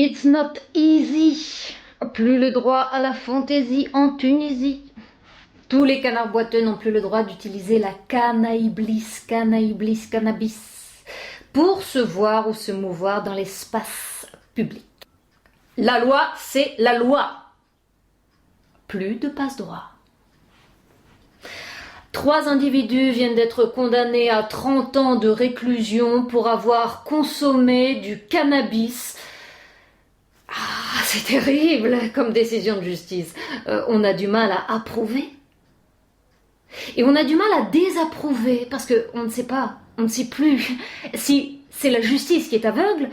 It's not easy. Plus le droit à la fantaisie en Tunisie. Tous les canards boiteux n'ont plus le droit d'utiliser la cannabis, cannabis, pour se voir ou se mouvoir dans l'espace public. La loi, c'est la loi. Plus de passe-droit. 3 individus viennent d'être condamnés à 30 ans de réclusion pour avoir consommé du cannabis. Ah, c'est terrible comme décision de justice. On a du mal à approuver. Et on a du mal à désapprouver parce qu'on ne sait pas, on ne sait plus si c'est la justice qui est aveugle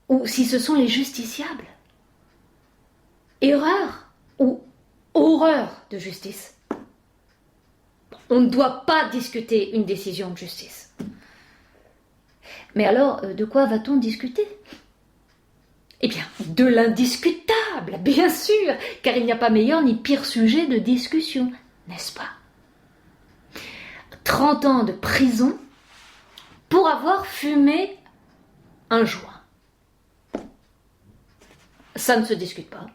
ou si ce sont les justiciables. Erreur ou horreur de justice. On ne doit pas discuter une décision de justice. Mais alors, de quoi va-t-on discuter ? Eh bien, de l'indiscutable, bien sûr, car il n'y a pas meilleur ni pire sujet de discussion, n'est-ce pas ? 30 ans de prison pour avoir fumé un joint. Ça ne se discute pas.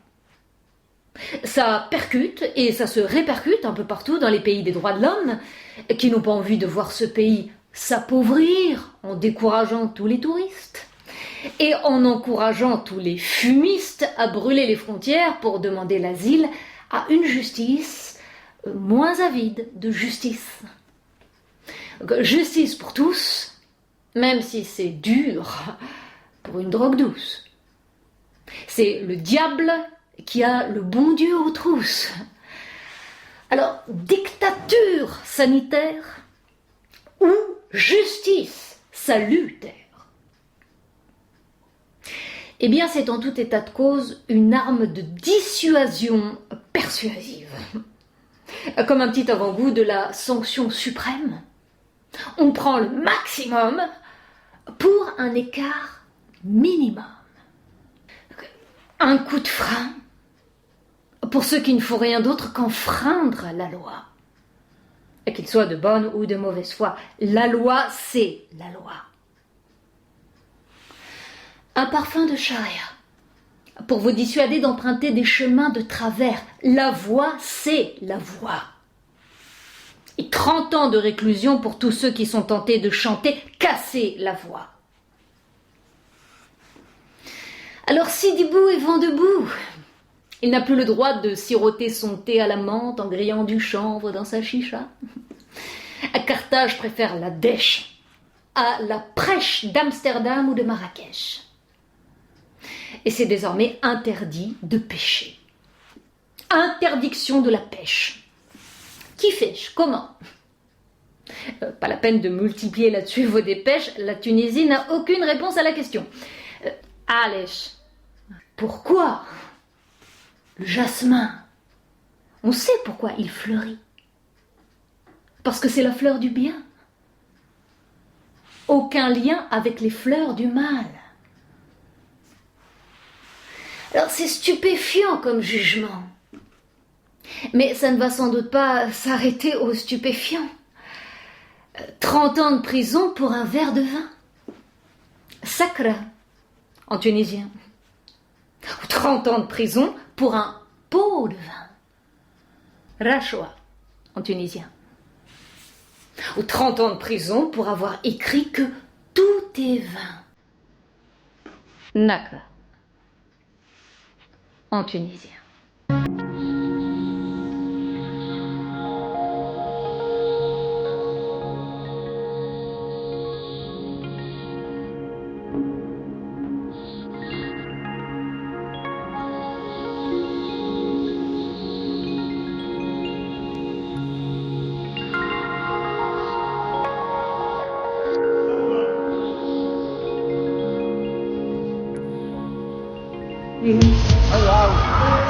Ça percute et ça se répercute un peu partout dans les pays des droits de l'homme qui n'ont pas envie de voir ce pays s'appauvrir en décourageant tous les touristes et en encourageant tous les fumistes à brûler les frontières pour demander l'asile à une justice moins avide de justice. Justice pour tous, même si c'est dur pour une drogue douce. C'est le diable qui a le bon Dieu aux trousses. Alors, dictature sanitaire ou justice salutaire? Eh bien, c'est en tout état de cause une arme de dissuasion persuasive. Comme un petit avant-goût de la sanction suprême. On prend le maximum pour un écart minimum. Un coup de frein pour ceux qui ne font rien d'autre qu'enfreindre la loi. Qu'il soit de bonne ou de mauvaise foi, la loi, c'est la loi. Un parfum de charia pour vous dissuader d'emprunter des chemins de travers. La voie, c'est la voie. Et 30 ans de réclusion pour tous ceux qui sont tentés de chanter « Casser la voix ». Alors Sidi-Bou est vent debout. Il n'a plus le droit de siroter son thé à la menthe en grillant du chanvre dans sa chicha. À Carthage préfère la dèche à la prêche d'Amsterdam ou de Marrakech. Et c'est désormais interdit de pêcher. Interdiction de la pêche. Qui fêche? Comment? Pas la peine de multiplier là-dessus vos dépêches, la Tunisie n'a aucune réponse à la question. Allez, pourquoi le jasmin? On sait pourquoi il fleurit. Parce que c'est la fleur du bien. Aucun lien avec les fleurs du mal. Alors c'est stupéfiant comme jugement. Mais ça ne va sans doute pas s'arrêter aux stupéfiants. 30 ans de prison pour un verre de vin. Sakra, en tunisien. Ou 30 ans de prison pour un pot de vin. Rachwa, en tunisien. Ou 30 ans de prison pour avoir écrit que tout est vin. Nakra, en tunisien. Oh, wow.